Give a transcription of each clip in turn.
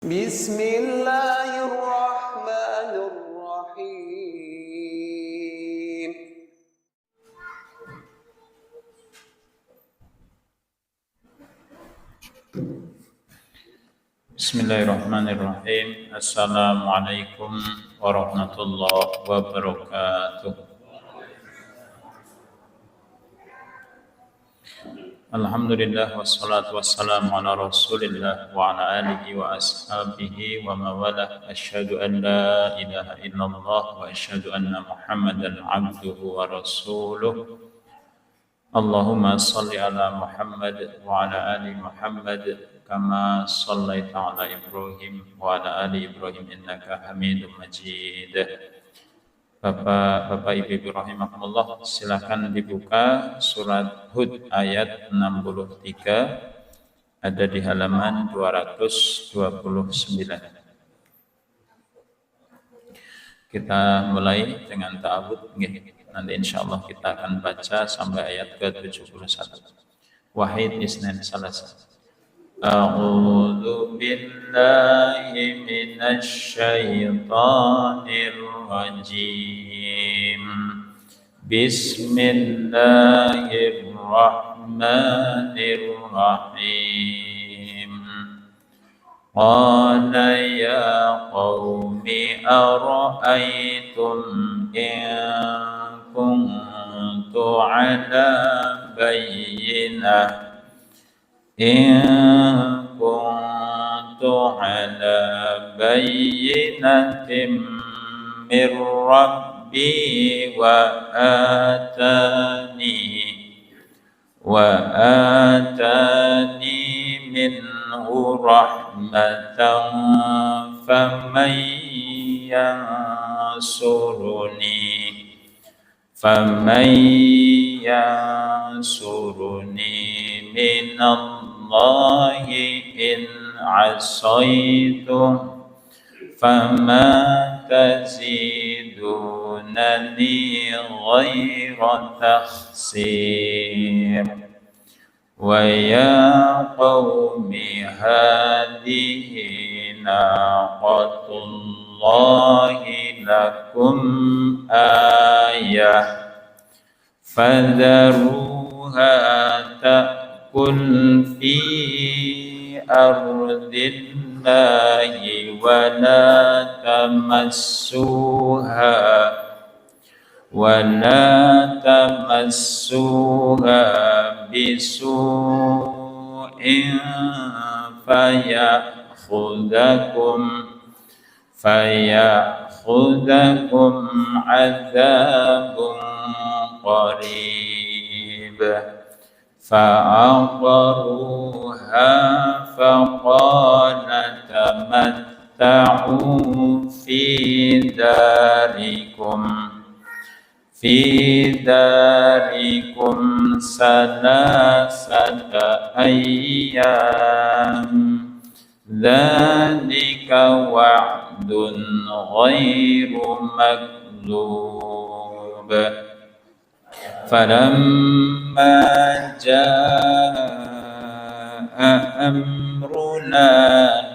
بسم الله الرحمن الرحيم Bismillahirrahmanirrahim. Assalamualaikum warahmatullahi wabarakatuh. Alhamdulillah wassalatu wassalamu ala Rasulillah wa ala alihi wa ashabihi wa mawalah. Asyhadu an la ilaha illallah wa asyhadu anna Muhammadan abduhu wa rasuluh. Allahumma salli ala Muhammad wa ala ali Muhammad kama sallaita ala Ibrahim wa ala ali Ibrahim innaka Hamidum Majid. Bapak Ibu rahimakumullah, silakan dibuka surat Hud ayat 63, ada di halaman 229. Kita mulai dengan ta'awud. Nanti insyaallah kita akan baca sampai ayat ke-71. Wahid isnan salasa. A'udzu billahi minasy syaithanir rajim. Bismillahirrahmanirrahim. Qala ya qaumi ara'aytum in kuntu ala bayyinah in kuntu ala bayyinatin mir rabbi wa atani minhu rahmatan faman yansuruni minallahi in asaitu fama tazidunani ghaira takhsir. Wa ya qaumi hadhihi naqatullahi lakum ayah fadharuha ta'kul fi ardillahi wa la tamassuha bisu'in fayakhudhakum adzabun qarib. Fa'aqaruha faqala tamatta'u fi darikum salasata ayyam dzalika wa'dun ghairu makdzub. Falamma jaa'a amruna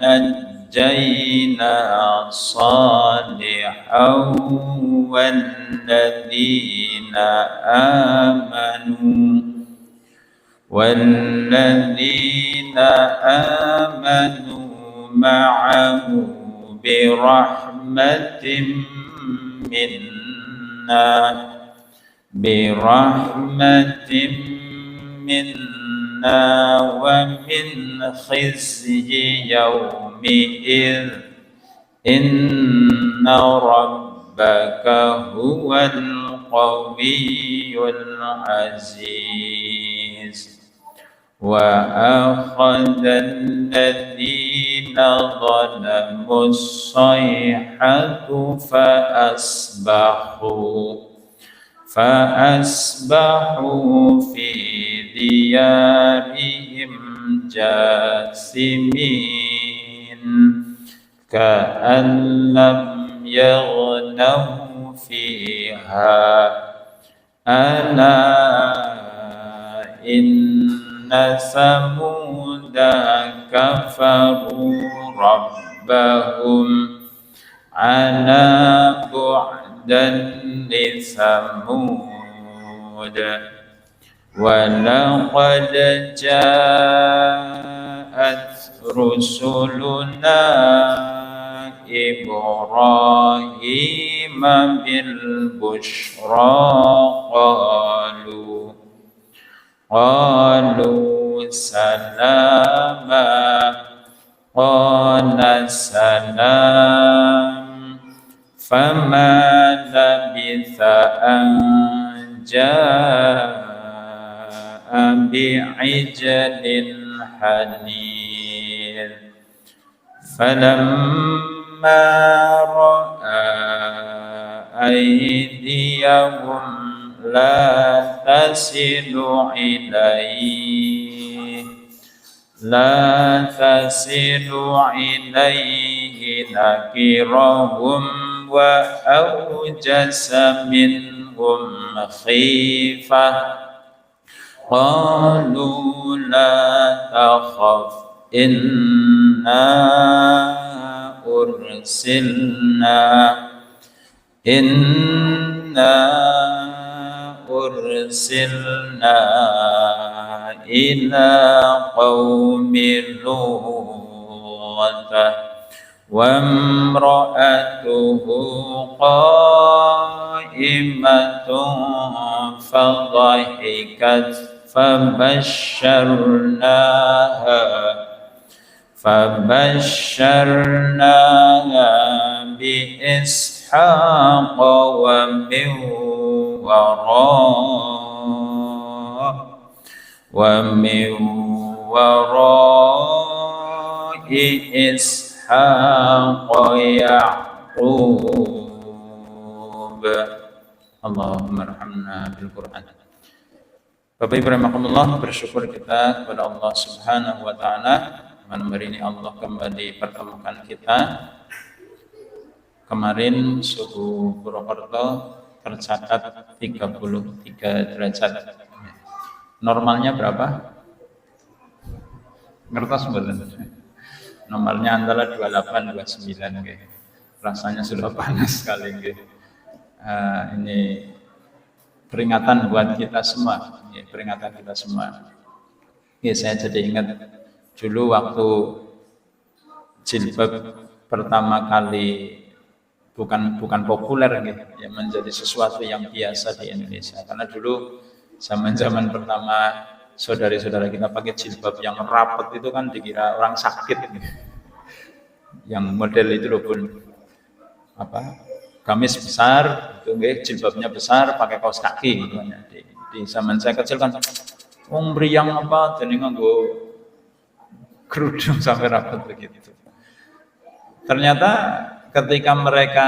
najjayna salihan والذين آمنوا معه برحمة منا ومن خزي يومئذ إن ربك هو القوي العزيز. وأخذ الذين ظلموا الصيحة فأصبحوا في ديارهم جاثمين كأن لم يغنوا فيها ألا إن ثمود كفروا ربهم ربهم على بعدا لثمود ولقد جاءت رسلنا إبراهيم بالبشرى قالوا سلاما قال سلام فما لبث أن جاء بعجل حنيذ فلما رأى أيديهم لا تصل إليه نكرهم وأوجس منهم خيفة قالوا لا تخف إنا أرسلنا إلى قوم لوط وامرأته قائمة فضحكت فبشرناها بإسحاق ومن وراء إسحاق يعقوب Allahumma arhamna bil Quran. Bapak Ibu rahimakumullah, bersyukur kita kepada Allah Subhanahu wa taala malam hari ini Allah kembali pertemukan kita. Kemarin suhu Purwokerto tercatat 33 derajat. Normalnya berapa? Ngertos mboten? Normalnya antara 28 29 nggih. Rasanya sudah panas sekali nggih. Ini peringatan buat kita semua, ya, peringatan kita semua. Ya, saya jadi ingat dulu waktu jilbab pertama kali bukan populer, ya, menjadi sesuatu yang biasa di Indonesia. Karena dulu zaman pertama saudari-saudara kita pakai jilbab yang rapat itu kan dikira orang sakit, yang model itu loh pun gamis besar, itu jilbabnya besar, pakai kaos kaki gitu. Di zaman saya kecil kan, meriang apa, jadi nganggo kerudung sampai rapat begitu. Ternyata ketika mereka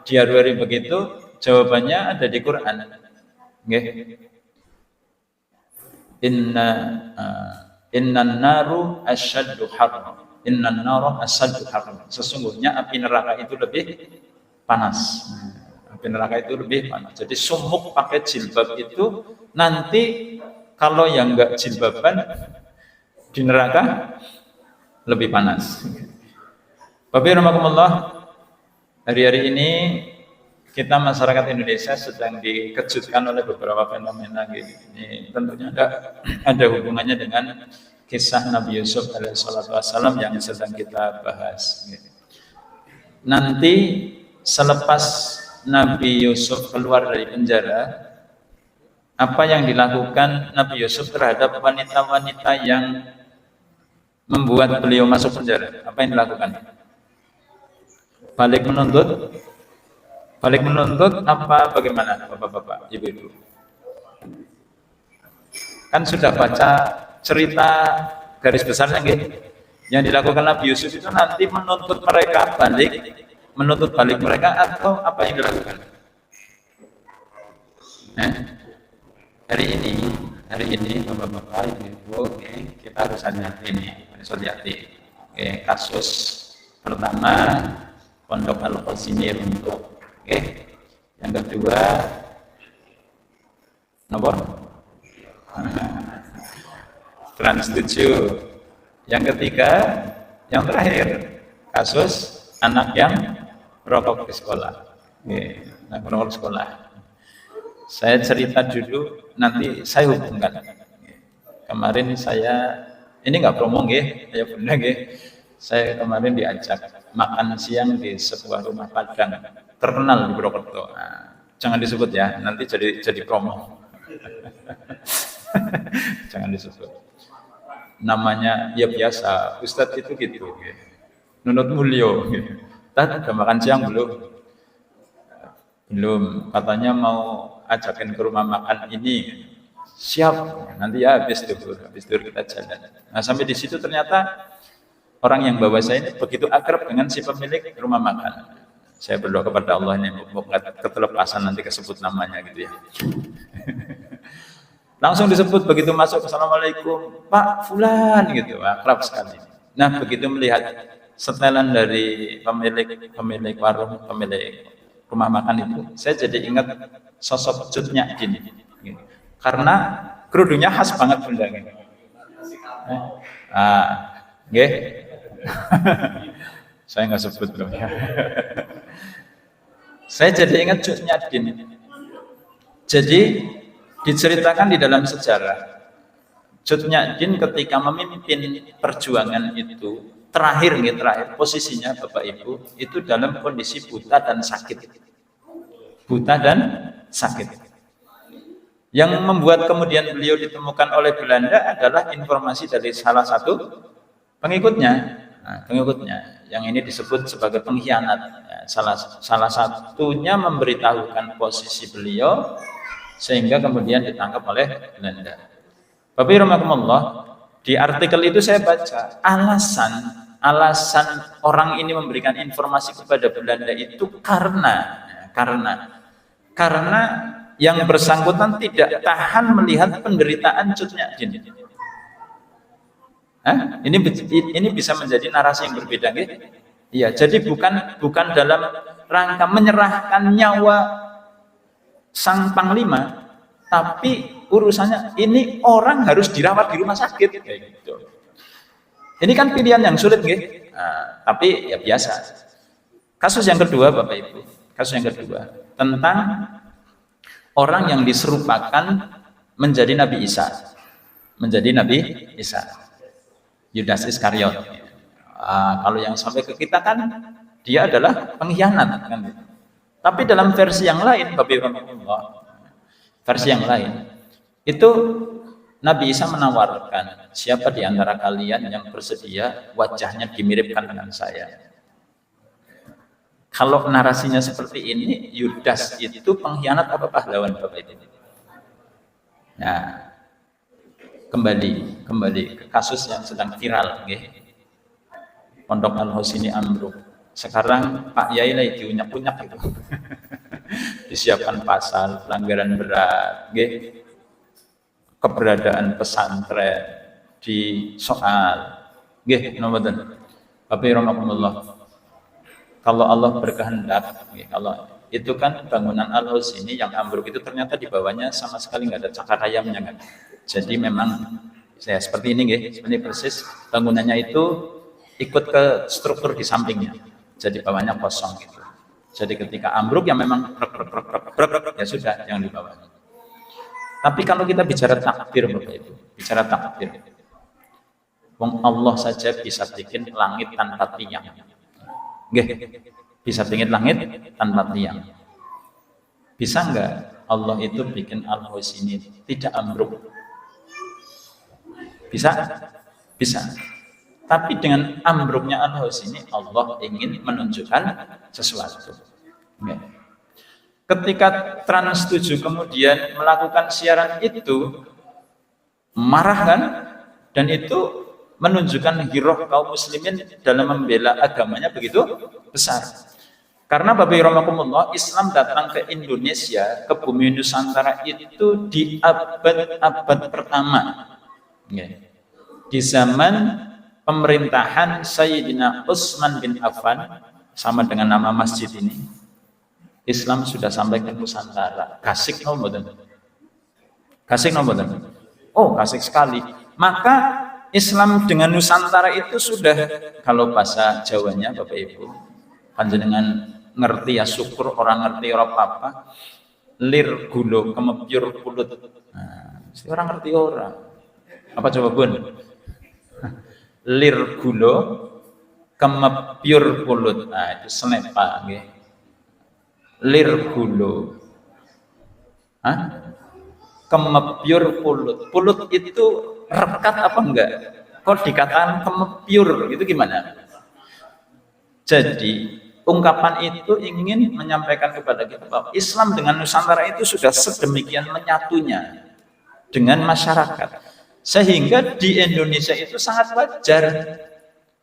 diadu-adu begitu, jawabannya ada di Quran. Innan naru asyaddu harra. Innan naru asyaddu harra. Sesungguhnya api neraka itu lebih panas. Api neraka itu lebih panas. Jadi sumuk pakai jilbab itu nanti kalau yang enggak jilbaban di neraka lebih panas. Bapak rahimakumullah, hari-hari ini kita masyarakat Indonesia sedang dikejutkan oleh beberapa fenomena ini. Tentunya ada hubungannya dengan kisah Nabi Yusuf alaihissalam yang sedang kita bahas. Nanti selepas Nabi Yusuf keluar dari penjara, apa yang dilakukan Nabi Yusuf terhadap wanita-wanita yang membuat beliau masuk penjara? Apa yang dilakukan? Balik menuntut apa bagaimana Bapak-bapak, Ibu-ibu? Kan sudah baca cerita garis besarnya gitu. Yang dilakukan Nabi Yusuf itu nanti menuntut balik mereka atau apa yang dilakukan? Hari ini Bapak-bapak, Ibu-ibu, kita harus hati-hati kasus pertama Pondok Al-Qasimir untuk yang kedua nomor Trans 7, yang ketiga, yang terakhir kasus anak yang rokok di sekolah. Anak rokok di sekolah. Saya cerita dulu, nanti saya hubungkan. Kemarin saya, ini nggak promo nggih, ya benar nggih. Saya kemarin diajak makan siang di sebuah rumah Padang terkenal di Purwokerto. Nah, jangan disebut ya, nanti jadi promo. Jangan disebut. Namanya ya biasa, Ustadz itu gitu. Nunut Mulyo. Tadi udah makan siang belum? Belum. Katanya mau ajakin ke rumah makan ini. Siap. Nanti ya habis duhur kita jalan. Nah sampai di situ ternyata orang yang bawa saya ini begitu akrab dengan si pemilik rumah makan. Saya berdoa kepada Allah ini mau ketelepasan nanti kesebut namanya gitu ya. Langsung disebut begitu masuk, Assalamualaikum Pak Fulan gitu, akrab sekali. Nah begitu melihat setelan dari pemilik warung, pemilik rumah makan itu, saya jadi ingat sosok Cut Nyak-Din. Karena kerudungnya khas banget Bunda. Nggih. Saya nggak sebut loh ya. Saya jadi ingat Cut Nyak-Din. Jadi diceritakan di dalam sejarah, Cut Nyak-Din ketika memimpin perjuangan itu terakhir posisinya Bapak Ibu itu dalam kondisi buta dan sakit. Yang membuat kemudian beliau ditemukan oleh Belanda adalah informasi dari salah satu pengikutnya. Nah, pengikutnya yang ini disebut sebagai pengkhianat. Ya, salah satunya memberitahukan posisi beliau sehingga kemudian ditangkap oleh Belanda. Bapak rahimakumullah, di artikel itu saya baca alasan orang ini memberikan informasi kepada Belanda itu karena yang bersangkutan tidak tahan melihat penderitaan Cut Nyak-Din. Ini bisa menjadi narasi yang berbeda, gitu. Iya, jadi bukan dalam rangka menyerahkan nyawa sang panglima, tapi urusannya ini orang harus dirawat di rumah sakit, kayak gitu. Ini kan pilihan yang sulit, gitu. Nah, tapi ya biasa. Kasus yang kedua, Bapak Ibu, tentang orang yang diserupakan menjadi Nabi Isa. Yudas Iskariot. Kalau yang sampai ke kita kan dia adalah pengkhianat kan. Tapi dalam versi yang lain, itu Nabi Isa menawarkan, siapa di antara kalian yang bersedia wajahnya dimiripkan dengan saya? Kalau narasinya seperti ini, Yudas itu pengkhianat apa pahlawan Bapak itu? Nah, kembali ke kasus yang sedang viral, okay? Pondok Al-Husini ambruk. Sekarang Pak Yai lagi diunyak-unyak itu. Disiapkan pasal pelanggaran berat, okay? Keberadaan pesantren di soal, okay? Bapak rahimakumullah. Kalau Allah berkehendak, kalau itu kan bangunan Al-Husini yang ambruk itu ternyata di bawahnya sama sekali nggak ada cakar ayamnya kan. Jadi memang saya seperti ini, seperti persis bangunannya itu ikut ke struktur di sampingnya. Jadi bawahnya kosong gitu. Jadi ketika ambruk yang memang ya sudah yang di bawah. Tapi kalau kita bicara takdir, Bapak Ibu, Allah saja bisa bikin langit tanpa tiang. Bisa bikin langit tanpa tiang. Bisa enggak Allah itu bikin Al-Husini tidak ambruk? Bisa. Tapi dengan ambruknya Al-Husini Allah ingin menunjukkan sesuatu. Ketika Trans 7 kemudian melakukan siaran itu, marah kan? Dan itu menunjukkan giroh kaum muslimin dalam membela agamanya begitu besar. Karena Bapak rahimakumullah, Islam datang ke Indonesia, ke bumi Nusantara itu di abad pertama. Di zaman pemerintahan Sayyidina Utsman bin Affan, sama dengan nama masjid ini, Islam sudah sampai ke Nusantara. Kasik no mboten? Oh, kasik sekali. Maka Islam dengan Nusantara itu sudah, kalau bahasa Jawanya Bapak Ibu, panjenengan ngerti ya syukur, orang ngerti ora apa-apa. Lir gulo kemepyur pulut. Nah, orang ngerti orang. Apa coba Bun? Lir gulo kemepyur pulut. Nah, itu senepa nggih. Lir gulo. Hah? Kemepyur pulut. Pulut itu rekat apa enggak? Kok dikatakan kemepyur itu gimana? Jadi ungkapan itu ingin menyampaikan kepada kita bahwa Islam dengan Nusantara itu sudah sedemikian menyatunya dengan masyarakat, sehingga di Indonesia itu sangat wajar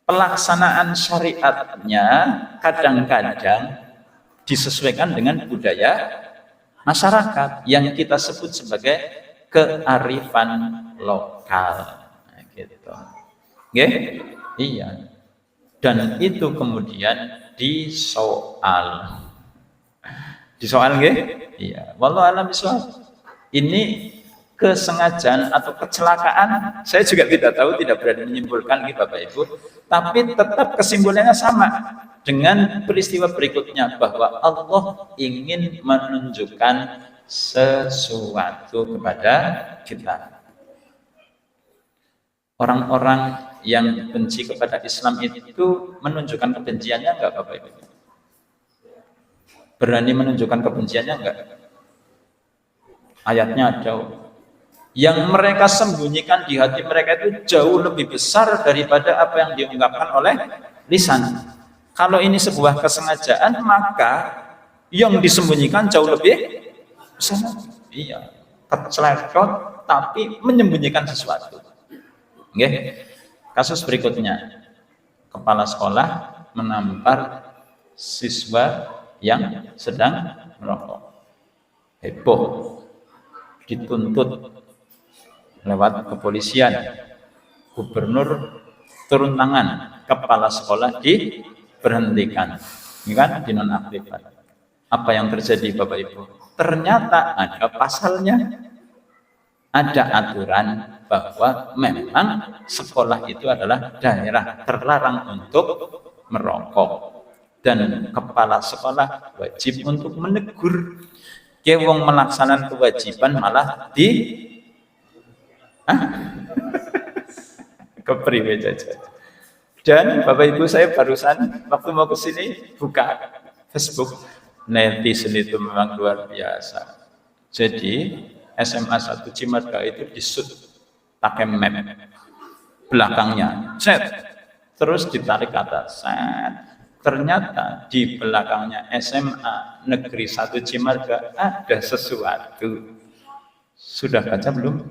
pelaksanaan syariatnya kadang-kadang disesuaikan dengan budaya masyarakat yang kita sebut sebagai kearifan lokal. Nah, gitu. Oke? Iya. Dan itu kemudian disoal. Disoal nggih? Iya. Wallahu a'lam bishawab. Ini kesengajaan atau kecelakaan, saya juga tidak tahu, tidak berani menyimpulkan Bapak Ibu, tapi tetap kesimpulannya sama dengan peristiwa berikutnya, bahwa Allah ingin menunjukkan sesuatu kepada kita. Orang-orang yang benci kepada Islam itu menunjukkan kebenciannya enggak Bapak Ibu? Berani menunjukkan kebenciannya enggak? Ayatnya ada. Yang mereka sembunyikan di hati mereka itu jauh lebih besar daripada apa yang diungkapkan oleh lisan. Kalau ini sebuah kesengajaan, maka yang disembunyikan jauh lebih besar. Iya, kecelakaan tapi menyembunyikan sesuatu. Oke. Kasus berikutnya, kepala sekolah menampar siswa yang sedang merokok. Heboh, dituntut lewat kepolisian. Gubernur turun tangan, kepala sekolah diberhentikan. Ini kan dinonaktifkan. Apa yang terjadi Bapak Ibu? Ternyata ada pasalnya, ada aturan bahwa memang sekolah itu adalah daerah terlarang untuk merokok, dan kepala sekolah wajib untuk menegur. Wong melaksanakan kewajiban malah kepriwe jajan. Dan Bapak Ibu, saya barusan waktu mau ke sini buka Facebook, netizen itu memang luar biasa. Jadi SMA 1 Cimarga itu disut pakai map belakangnya, set, terus ditarik ke atas, set. Ternyata di belakangnya SMA Negeri 1 Cimarga ada sesuatu. Sudah baca belum?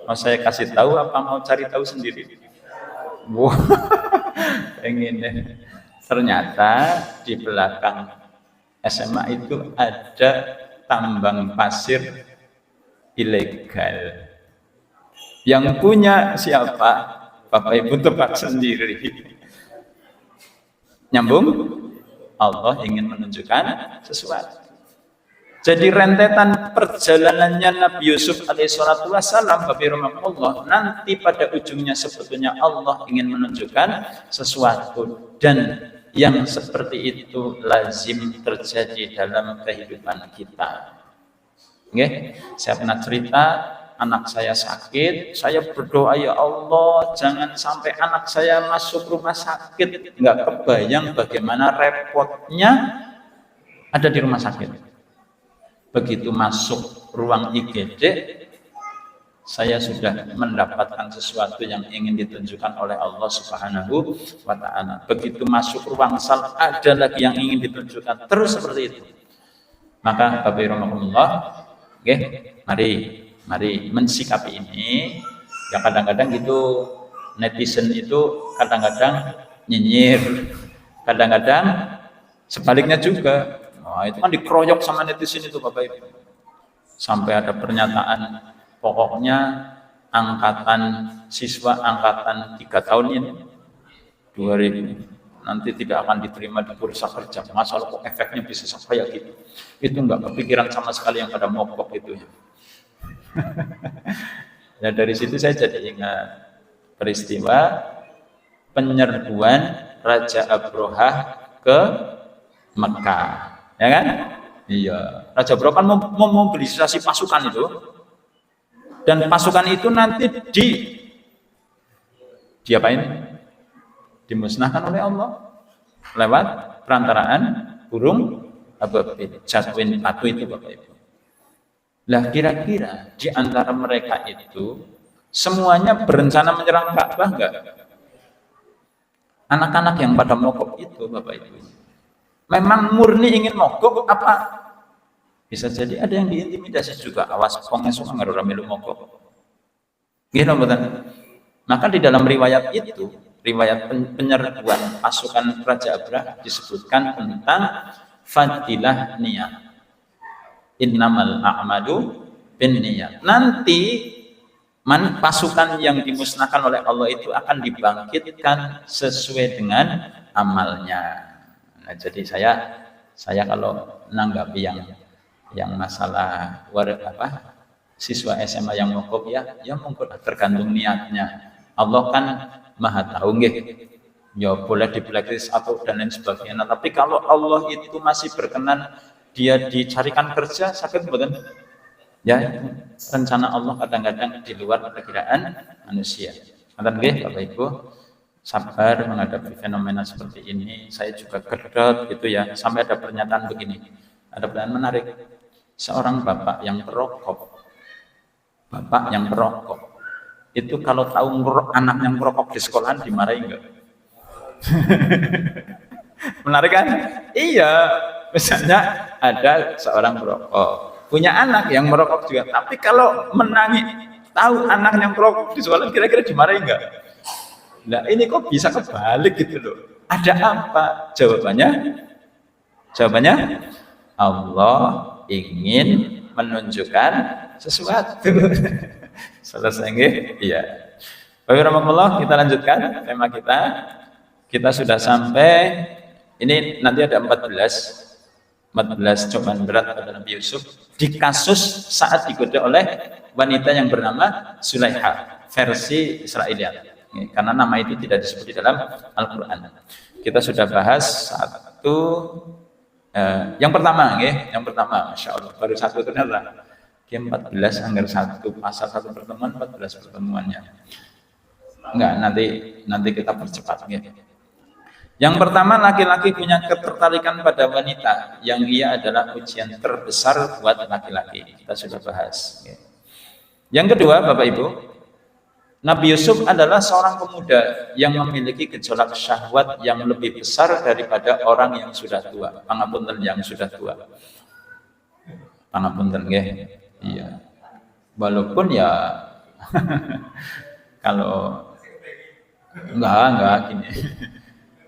Mau saya kasih tahu apa mau cari tahu sendiri? Wow, pengen deh. Ternyata di belakang SMA itu ada tambang pasir ilegal. Yang punya siapa? Bapak Ibu tebak sendiri. Nyambung? Allah ingin menunjukkan sesuatu. Jadi rentetan perjalanannya Nabi Yusuf alaihissalatu wassalam, Allah, nanti pada ujungnya sebetulnya Allah ingin menunjukkan sesuatu, dan yang seperti itu lazim terjadi dalam kehidupan kita. Oke, saya pernah cerita, anak saya sakit, saya berdoa, ya Allah jangan sampai anak saya masuk rumah sakit. Nggak kebayang bagaimana repotnya ada di rumah sakit. Begitu masuk ruang IGD, saya sudah mendapatkan sesuatu yang ingin ditunjukkan oleh Allah Subhanahu wa Ta'ala. Begitu masuk ruang sal, ada lagi yang ingin ditunjukkan, terus seperti itu. Maka Bapak Rahmatullah, oke, mari mensikapi ini. Ya kadang-kadang gitu, netizen itu kadang-kadang nyinyir, kadang-kadang sebaliknya juga. Nah, itu kan dikeroyok sama netizen itu Bapak Ibu. Sampai ada pernyataan, pokoknya angkatan siswa angkatan 3 tahun ini 2000 nanti tidak akan diterima di bursa kerja. Masalah kok efeknya bisa sampai gitu. Itu enggak kepikiran sama sekali yang pada mogok itu ya. Ya dari situ saya jadi ingat, peristiwa penyerbuan Raja Abrohah ke Mekah, ya kan? Iya, Raja Abrohah kan memobilisasi pasukan itu, dan pasukan itu nanti diapain? Dimusnahkan oleh Allah lewat perantaraan burung ababil, jatuhin batu itu, Bapak Ibu. Lah kira-kira di antara mereka itu semuanya berencana menyerang Ka'bah enggak? Anak-anak yang pada mogok itu, Bapak Ibu, memang murni ingin mogok apa? Bisa jadi ada yang diintimidasi juga. Awas pengesu ngarura melu mogok. Gitu betul. Maka di dalam riwayat itu, riwayat penyerbuan pasukan Raja Abrah disebutkan tentang fadilah niat. Innamal a'malu binniyat. Nanti pasukan yang dimusnahkan oleh Allah itu akan dibangkitkan sesuai dengan amalnya. Nah, jadi saya kalau menanggapi yang masalah siswa SMA yang mogok ya mungkin tergantung niatnya. Allah kan Maha tahu nggih. Ya boleh di blacklist atau dan lain sebagainya. Tapi kalau Allah itu masih berkenan dia dicarikan kerja, sakit betul. Ya, rencana Allah kadang-kadang di luar perkiraan manusia. Nanti nggih Bapak Ibu, sabar menghadapi fenomena seperti ini. Saya juga gedot gitu ya, sampai ada pernyataan begini. Ada pernyataan menarik. Seorang bapak yang perokok, itu kalau tahu anak yang perokok di sekolahan dimarahi enggak? Menarik kan? Iya, misalnya ada seorang perokok, punya anak yang merokok juga, tapi kalau menangi tahu anak yang merokok di sekolah kira-kira dimarahi enggak? Nah ini kok bisa kebalik gitu loh. Ada apa? Jawabannya Allah ingin menunjukkan sesuatu. Selesai nggih? Iya. Bapak rahmatullah, kita lanjutkan tema kita. Kita sudah sampai ini nanti ada 14 cobaan berat pada Nabi Yusuf di kasus saat digoda oleh wanita yang bernama Sulaiha versi Israeliat, karena nama itu tidak disebut di dalam Al-Quran. Kita sudah bahas satu yang pertama, Masya Allah baru satu ternyata 14 anggar satu pasal satu pertemuan 14 pertemuannya. Enggak, nanti kita percepat. Yang pertama, laki-laki punya ketertarikan pada wanita yang ia adalah ujian terbesar buat laki-laki. Kita sudah bahas. Yang kedua, Bapak Ibu, Nabi Yusuf adalah seorang pemuda yang memiliki gejolak syahwat yang lebih besar daripada orang yang sudah tua. Pangapunten yang sudah tua. Pangapunten nggih. Iya. Walaupun ya kalau enggak gini.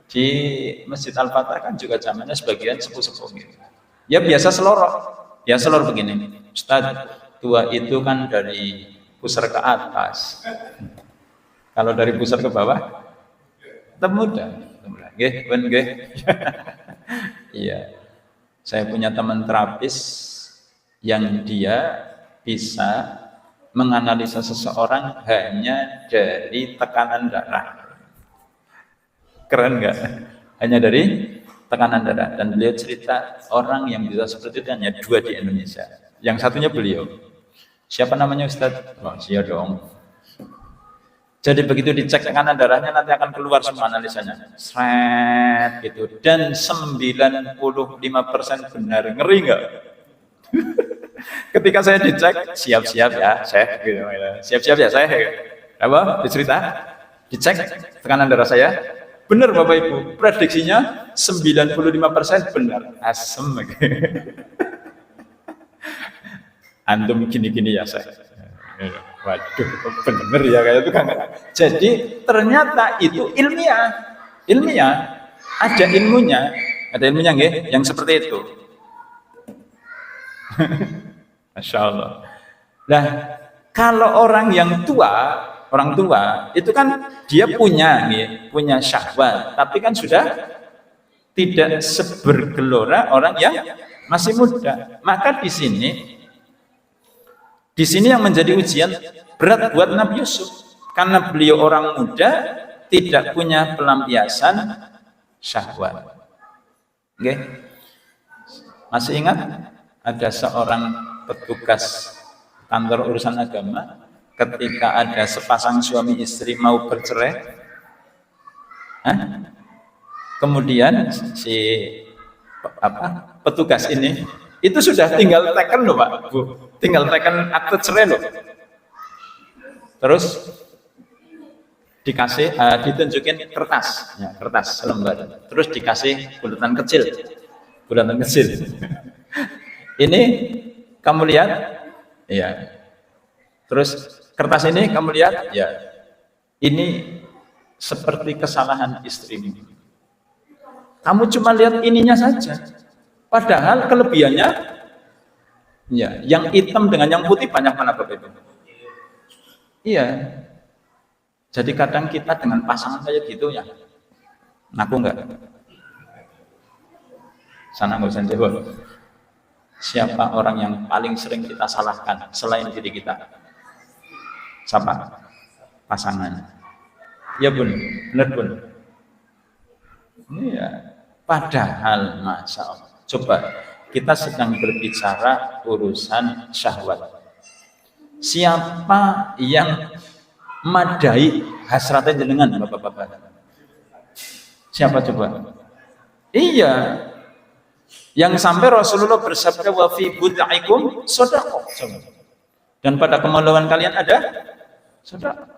Di Masjid Al-Fatah kan juga zamannya sebagian sepuh-sepuh gitu. Ya biasa selorok begini. Ustaz, tua itu kan dari pusar ke atas. Kalau dari pusar ke bawah, tetap muda. Nggih. Iya. Saya punya teman terapis yang dia bisa menganalisa seseorang hanya dari tekanan darah. Keren nggak? Hanya dari tekanan darah. Dan beliau cerita orang yang bisa seperti itu hanya 2 di Indonesia. Yang satunya beliau. Siapa namanya Ustaz? Oh, iya dong. Jadi begitu dicek tekanan darahnya nanti akan keluar semua analisanya. Sret gitu. Dan 95% benar. Ngeri nggak? Ketika saya dicek, siap-siap ya, Syekh gitu. Siap-siap ya, Syekh. Apa? Dicerita? Dicek tekanan darah saya. Benar Bapak Ibu, prediksinya 95% benar. Asem. Antum gini-gini ya saya. Waduh, benar ya kayak itu kan. Jadi ternyata itu ilmiah. Ada ilmunya nggih, yang seperti itu. Masya Allah. Nah, kalau orang tua itu kan dia punya syahwat, tapi kan sudah tidak sebergelora orang yang masih muda. Maka di sini yang menjadi ujian berat buat Nabi Yusuf. Karena beliau orang muda, tidak punya pelampiasan syahwat. Oke? Masih ingat ada seorang petugas kantor urusan agama ketika ada sepasang suami istri mau bercerai? Kemudian si petugas ini itu sudah tinggal teken loh Pak, Bu. Tinggal teken akte cerai loh. Terus dikasih ditunjukin kertas, ya, kertas selembar. Terus dikasih bulatan kecil. Ini kamu lihat, ya. Terus kertas ini kamu lihat, ya. Ini seperti kesalahan istrimu. Kamu cuma lihat ininya saja. Padahal kelebihannya, ya, yang hitam dengan yang putih banyak mana Bapak Ibu? Iya. Jadi kadang kita dengan pasangan kayak gitu ya, ngaku enggak? Sana nggak usah jawab. Siapa orang yang paling sering kita salahkan selain diri kita? Siapa? Pasangan. Ya Bun, benar Bun. Iya. Padahal Masya Allah. Coba kita sedang berbicara urusan syahwat. Siapa yang madai hasratnya jenengan Bapak-bapak? Siapa coba? Iya. Yang sampai Rasulullah bersabda wa fi bud'ikum shadaqah. Dan pada kemaluan kalian ada sedekah.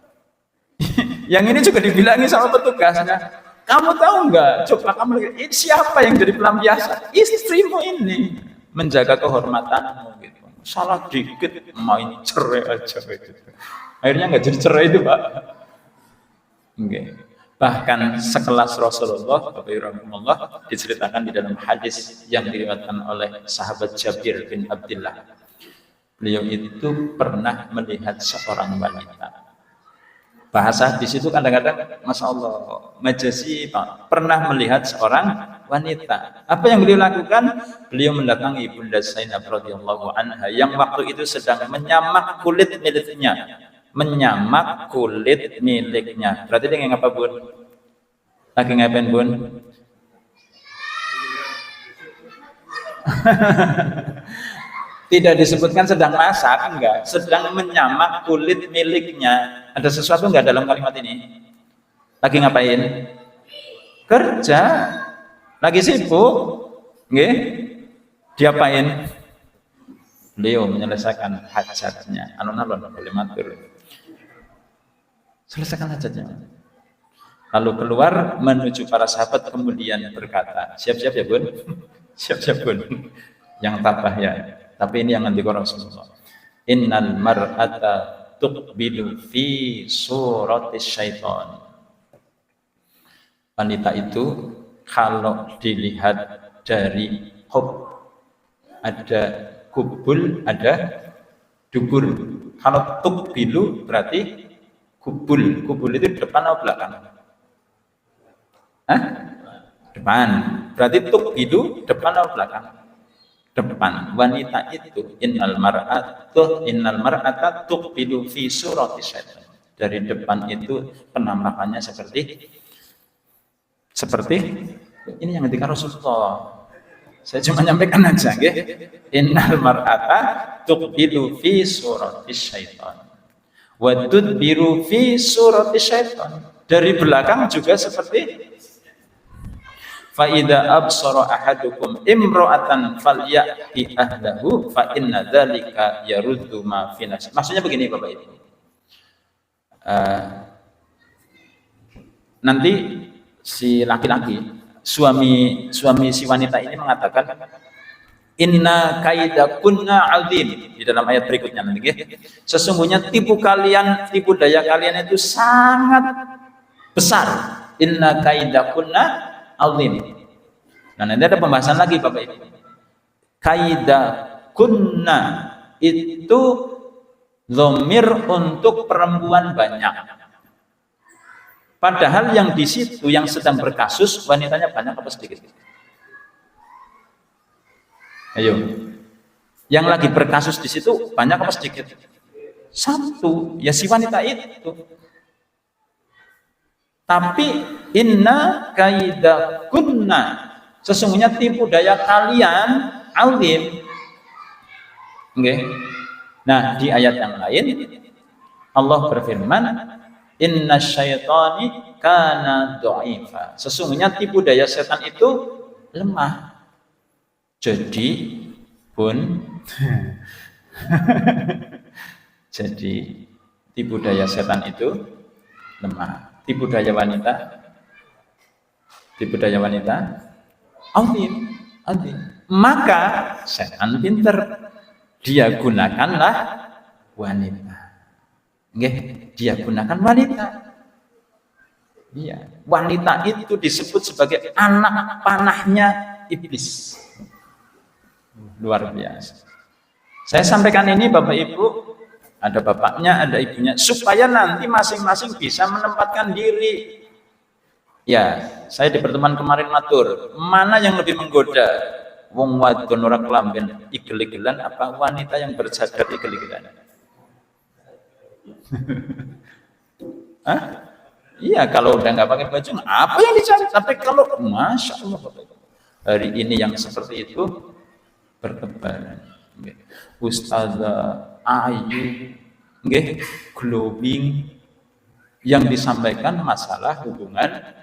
Yang ini juga dibilangi sama petugasnya. Kamu tahu enggak? Coba kamu lihat siapa yang jadi pelampiasan? Istrimu ini menjaga kehormatanmu gitu. Salah dikit main cerai aja gitu. Akhirnya enggak jadi cerai itu, Pak. Okay. Bahkan sekelas Rasulullah, Bapak Rahimahullah, diceritakan di dalam hadis yang diriwayatkan oleh sahabat Jabir bin Abdullah. Beliau itu pernah melihat seorang wanita. Bahasa di situ kadang-kadang, Masya Allah, majazi, Pak, pernah melihat seorang wanita. Apa yang beliau lakukan? Beliau mendatangi Bunda Zainab radhiyallahu anha yang waktu itu sedang menyamak kulit miliknya. Menyamak kulit miliknya. Berarti dia ngapa, Bun? Lagi ngapain, Bun? Tidak disebutkan sedang masak, enggak. Sedang menyamak kulit miliknya. Ada sesuatu enggak dalam kalimat ini? Lagi ngapain? Kerja. Lagi sibuk. Nggih? Diapain? Beliau menyelesaikan hajatnya. Alon-alon boleh matur. Selesaikan hajatnya. Lalu keluar menuju para sahabat kemudian berkata, siap-siap ya Bun? Siap-siap Bun. Yang tabah ya. Tapi ini yang nanti Rasulullah. Innal mar'ata tuqbilu fi suratis syaitan. Wanita itu kalau dilihat dari hub, ada kubul, ada dubur. Kalau tuqbilu berarti kubul. Kubul itu depan atau belakang? Hah? Depan. Berarti tuqbilu depan atau belakang? Depan. Wanita itu innal mar'ata tuqbilu fi surati syaitan. Dari depan itu penampakannya seperti ini yang ketika Rasulullah. Saya cuma nyampaikan aja nggih. Innal mar'ata tuqbilu fi surati syaitan wa tudbiru fi surati syaitan. Dari belakang juga seperti fa idza absara ahadukum imra'atan falyati ahlahu fa inna dzalika yaruddu ma fi nafsi. Maksudnya begini Bapak Ibu. Nanti si laki-laki, suami si wanita ini mengatakan inna kaidakunna azim di dalam ayat berikutnya nanti ya. Sesungguhnya tipu daya kalian itu sangat besar. Inna kaidakunna azim. Nah, nanti ada pembahasan lagi Bapak Ibu. Kaidah kunna itu dhamir untuk perempuan banyak. Padahal yang di situ yang sedang berkasus wanitanya banyak apa sedikit? Ayo. Yang lagi berkasus di situ banyak apa sedikit? Satu, ya si wanita itu. Tapi inna kaidakunna, sesungguhnya tipu daya kalian azim. Okay. Nah, di ayat yang lain Allah berfirman, inna syaitani kana dha'ifa. Sesungguhnya tipu daya setan itu lemah. Jadi pun jadi tipu daya setan itu lemah. Tipu daya wanita azim. Maka setan pinter, dia gunakanlah wanita. Nggih, dia gunakan wanita. Iya, wanita itu disebut sebagai anak panahnya iblis. Luar biasa. Saya sampaikan ini Bapak Ibu, ada bapaknya, ada ibunya, supaya nanti masing-masing bisa menempatkan diri. Ya, saya di pertemuan kemarin matur, mana yang lebih menggoda? Wong wadon ora kelamben igel-igelan apa wanita yang bercadar igel-igelan? Hah? Iya, kalau udah nggak pakai baju, apa yang dicari? Tapi kalau, masya Allah, hari ini yang seperti itu bertebaran. Ustazah Ayu, glowing, yang disampaikan masalah hubungan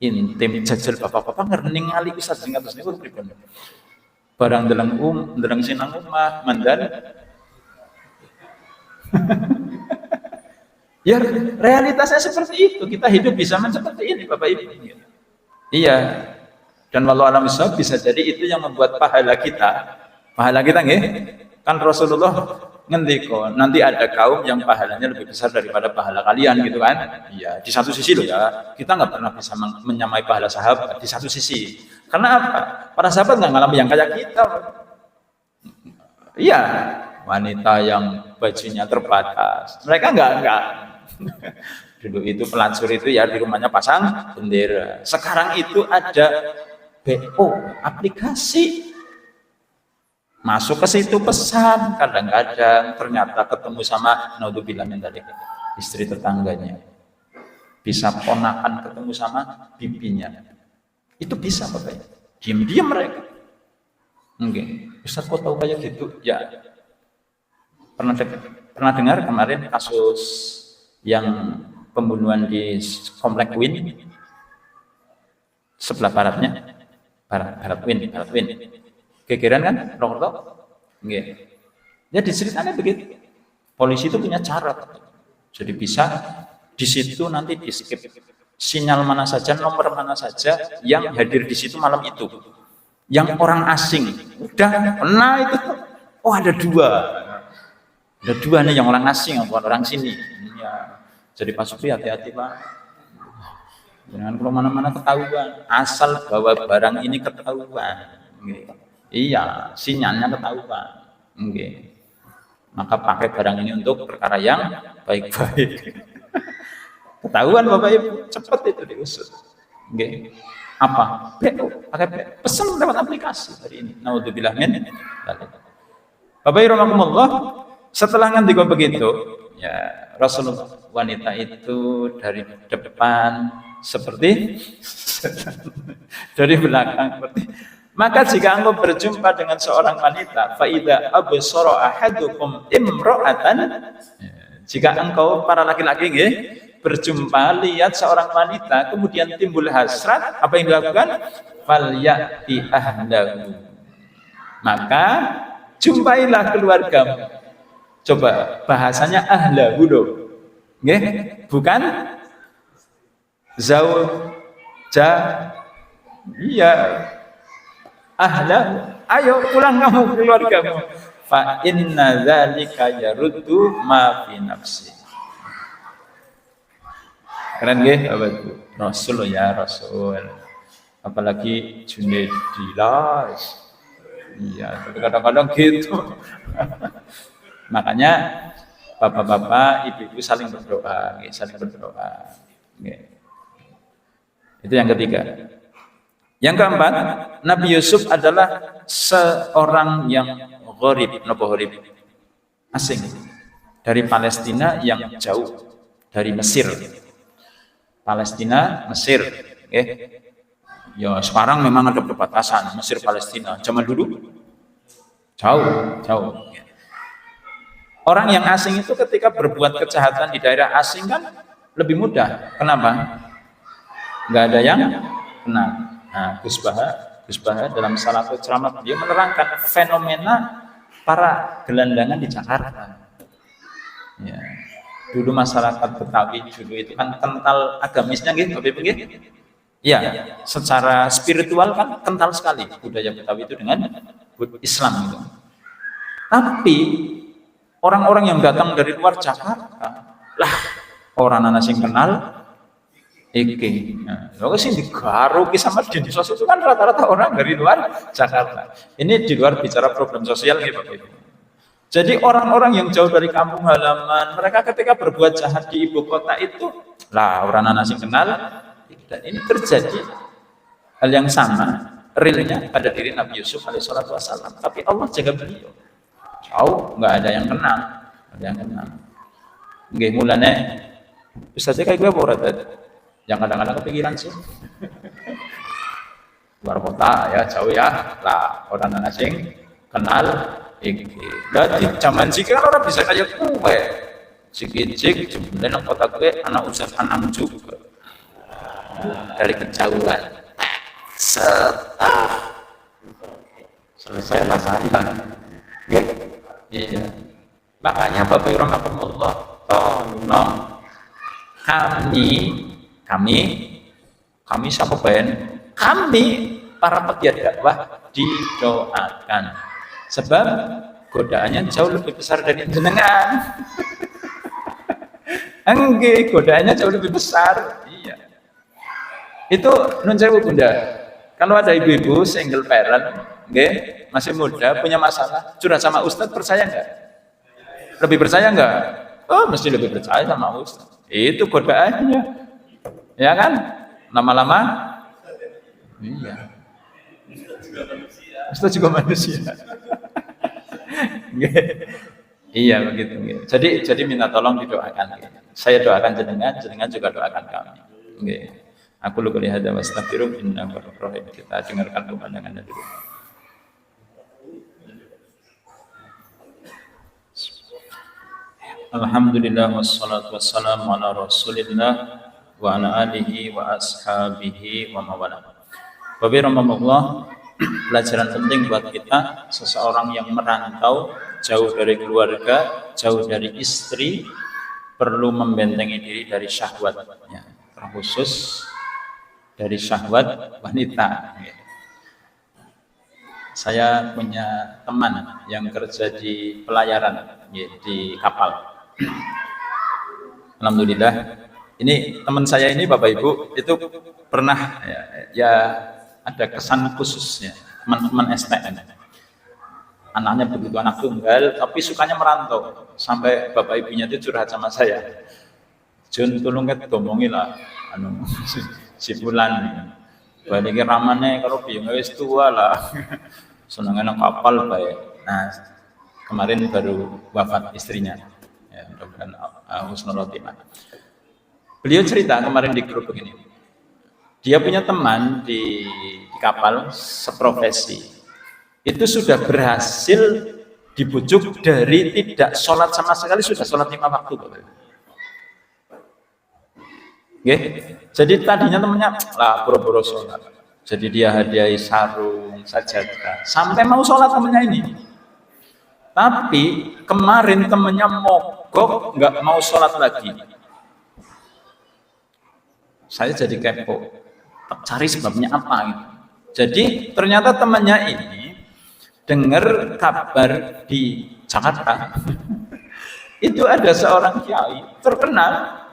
intim. Jajal bapak-bapak ngerning ngali Ustaz sing atus niku pripun? Barang ndeleng sinang omah mandan. Ya, realitasnya seperti itu. Kita hidup di zaman seperti ini, Bapak Ibu. Iya. Dan walau alam bisa jadi itu yang membuat pahala kita nggih. Kan Rasulullah ngendika, nanti ada kaum yang pahalanya lebih besar daripada pahala kalian gitu kan. Iya, di satu sisi loh ya, kita nggak pernah bisa menyamai pahala sahabat di satu sisi. Karena apa? Para sahabat nggak ngalami yang kayak kita. Iya, wanita yang bajunya terbatas. Mereka enggak. Dulu itu pelacur itu ya di rumahnya pasang bendera. Sekarang itu ada BO, aplikasi. Masuk ke situ pesan, kadang-kadang ternyata ketemu sama naudzubillah min dzalik, istri tetangganya. Bisa ponakan ketemu sama bibinya. Itu bisa Bapak. Diam-diam mereka. Enggak. Ustaz kok tahu kayak gitu? Ya. Pernah dengar kemarin kasus yang pembunuhan di Komplek Win sebelah baratnya, Barat Win. Gegeran kan, Purwokerto? Nggih. Ya diceritanya begitu. Polisi itu punya cara. Jadi bisa di situ nanti di skip sinyal mana saja, nomor mana saja yang hadir di situ malam itu. Yang orang asing. Udah, nah itu. Oh ada dua. Ada dua nih yang orang asing, bukan orang sini. Ya. Jadi Pak Supri hati-hati Pak. Jangan kemana-mana ketahuan. Asal bawa barang ini ketahuan. Iya, sinyalnya ketahuan. Maka pakai barang ini untuk perkara yang baik-baik. Ketahuan Bapak Ibu, cepat itu diusut. Apa? Pakai pesan lewat aplikasi hari ini. Naudzubillah min dzalik. Bapak Ibu rahimakumullah, setelah ngendika begitu, ya Rasulullah, wanita itu dari depan seperti dari belakang seperti. Maka jika engkau berjumpa dengan seorang wanita, faida absara ahadukum imra'atan, jika engkau para laki-laki berjumpa lihat seorang wanita kemudian timbul hasrat, apa yang dilakukan? Falyati ahlahu, maka jumpailah keluargamu. Coba bahasanya ahlahu loh, bukan zauja, iya. Ahla, ayo pulang kamu keluargamu. Fa inna dzalika yaruddu ma fi nafsi. Keren nggih Bapak Ibu? Rasul ya Rasul. Apalagi Junaidilah. Iya, kadang-kadang gitu. Makanya bapak-bapak, ibu-ibu saling berdoa, saling berdoa. Itu yang ketiga. Yang keempat, Nabi Yusuf adalah seorang yang gharib, asing dari Palestina yang jauh dari Mesir. Palestina, Mesir. Ya sekarang memang ada perbatasan Mesir Palestina. Zaman dulu jauh. Orang yang asing itu ketika berbuat kejahatan di daerah asing kan lebih mudah. Kenapa? Nggak ada yang kenal. Nah, Gus Baha dalam salah satu ceramah dia menerangkan fenomena para gelandangan di Jakarta. Ya. Dulu masyarakat Betawi dulu itu kan kental agamisnya gitu, Bapak Ibu nggih? Ya, secara spiritual kan kental sekali budaya Betawi itu dengan Islam gitu. Tapi orang-orang yang datang dari luar Jakarta, lah orang asing kenal iki. Nah, sih digaruki sama dinsos itu kan rata-rata orang dari luar Jakarta. Ini di luar bicara problem sosial gitu, Bapak Ibu. Jadi orang-orang yang jauh dari kampung halaman, mereka ketika berbuat jahat di ibu kota itu, lah orang asing kenal. Dan ini terjadi hal yang sama realnya pada diri Nabi Yusuf alaihissalam. Tapi Allah jaga beliau. Jauh, nggak ada yang kenal, Nggih mulane bisa aja kayak gue borat yang kadang-kadang kepikiran sih. Luar kota ya jauh ya, lah orang asing kenal. Jadi zaman sih kan orang bisa kayak gue, cik-cik, kemudian kota gue anak usaha tanam juga dari kejauhan. Selesai masalah. Iya. Makanya Bapak Ibu rahimahullah, tolong kami siapa ben? Kami para pegiat dakwah didoakan. Sebab godaannya jauh lebih besar dari jenengan. Enggak, godaannya jauh lebih besar. Iya. Itu nun sewu Bunda. Kalau ada ibu-ibu single parent, masih muda, punya masalah, curhat sama ustadz, percaya enggak? Lebih percaya enggak? Oh, mesti lebih percaya sama ustadz. Itu godaannya. Ya kan? Lama-lama iya. Ustadz juga manusia. Iya begitu. Jadi minta tolong didoakan. Saya doakan jenengan juga doakan kami. Aku lupa lihat dan wastaghfiruh innahu ghafurur rahim. Kita dengarkan pemandangannya dulu. Alhamdulillah wassalatu wassalamu ala Rasulillah wa ala alihi wa ashabihi wa mawala. Bapak rahimahullah, pelajaran penting buat kita, seseorang yang merantau jauh dari keluarga, jauh dari istri, perlu membentengi diri dari syahwat, ya, terkhusus dari syahwat wanita. Saya punya teman yang kerja di pelayaran, ya, di kapal. Alhamdulillah, ini teman saya ini Bapak Ibu itu pernah ya ada kesan khususnya, teman-teman STN. Anaknya begitu anak tunggal, tapi sukanya merantau. Sampai bapak ibunya itu curhat sama saya. Jun tolong ngomongi lah, si Bulan. Balik ramane kalau biang wis tua lah. Senengnya kapal baik. Nah, kemarin baru wafat istrinya. Ya, mudah-mudahan husnul khotimah. Beliau cerita kemarin di grup begini. Dia punya teman di kapal seprofesi. Itu sudah berhasil dibujuk dari tidak sholat sama sekali, sudah sholat 5 waktu. Jadi tadinya temannya lah boro-boro sholat. Jadi dia hadiahi sarung, sajadah, sampai mau sholat temannya ini. Tapi kemarin temannya mogok, nggak mau sholat lagi. Saya jadi kepo, cari sebabnya apa gitu. Jadi ternyata temannya ini dengar kabar di Jakarta itu ada seorang kiai terkenal,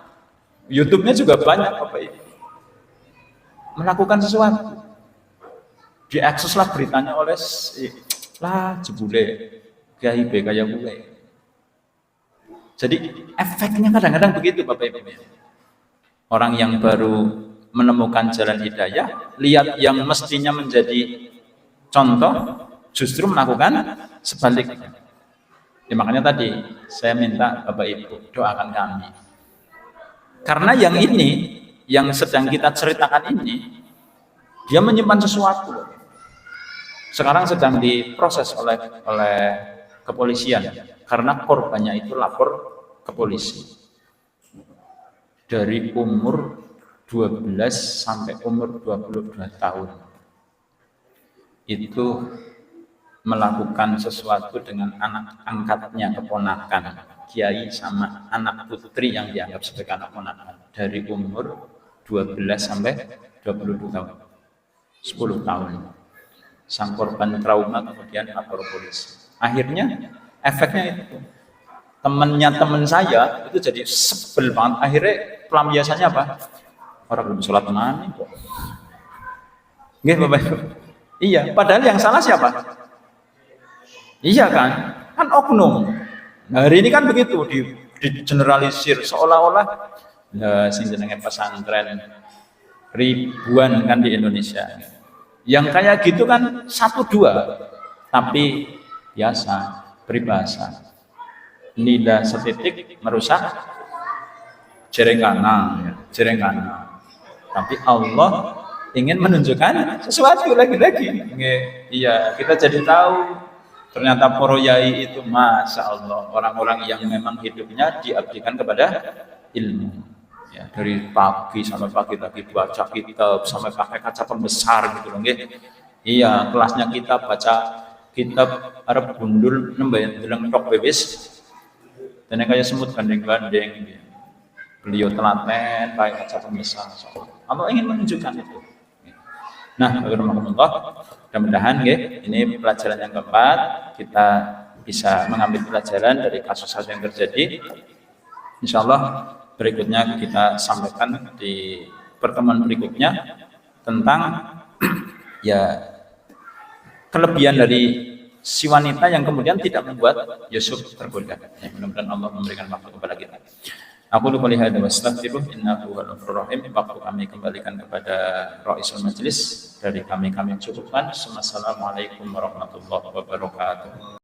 YouTube-nya juga banyak Bapak Ibu, melakukan sesuatu, diakseslah beritanya oleh lah jebule kiai be kayak gue. Jadi efeknya kadang-kadang begitu Bapak Ibu. Orang yang baru menemukan jalan hidayah, lihat yang mestinya menjadi contoh, justru melakukan sebaliknya. Ya, makanya tadi saya minta Bapak Ibu doakan kami. Karena yang ini yang sedang kita ceritakan ini, dia menyimpan sesuatu. Sekarang sedang diproses oleh kepolisian karena korbannya itu lapor ke polisi. Dari umur 12 sampai umur 22 tahun. Itu melakukan sesuatu dengan anak angkatnya keponakan kiai sama anak putri yang dianggap sebagai anak ponakan dari umur 12 sampai 22 tahun 10 tahun. Sang korban trauma kemudian lapor polisi. Akhirnya efeknya itu teman saya itu jadi sebel banget. Akhirnya pelampiasannya apa? Orang belum sholat mana kok. Nggih Bapak Ibu. Iya, padahal yang salah siapa? Iya kan? Kan oknum. Nah, hari ini kan begitu di generalisir seolah-olah sing jenenge pesantren ribuan kan di Indonesia. Yang kayak gitu kan 1-2, tapi biasa peribahasa. Nida setitik merusak jerengana, jerengana. Tapi Allah ingin menunjukkan sesuatu lagi-lagi. Iya, kita jadi tahu ternyata para yai itu masya Allah orang-orang yang memang hidupnya diabdikan kepada ilmu. Ya, dari pagi sampai pagi lagi baca kitab sampai pakai kaca pembesar gitu loh. Iya, kelasnya kita baca kitab Arab gundul nembe deleng tok bebis. Dan kayak semut gandeng-gandeng. Beliau telaten pakai kaca pembesar. Allah ingin menunjukkan itu. Nah, mudah-mudahan ini pelajaran yang keempat, kita bisa mengambil pelajaran dari kasus yang terjadi. Insya Allah berikutnya kita sampaikan di pertemuan berikutnya tentang ya kelebihan dari si wanita yang kemudian tidak membuat Yusuf tergoda. Ya, mudah-mudahan Allah memberikan waktu kepada kita. Aku lupa lihat dan wastaghfiruh innahu huwal ghafurur rahim. Waktu kami kembalikan kepada Raisul Majlis dari kami yang cukupkan. Wassalamualaikum warahmatullahi wabarakatuh.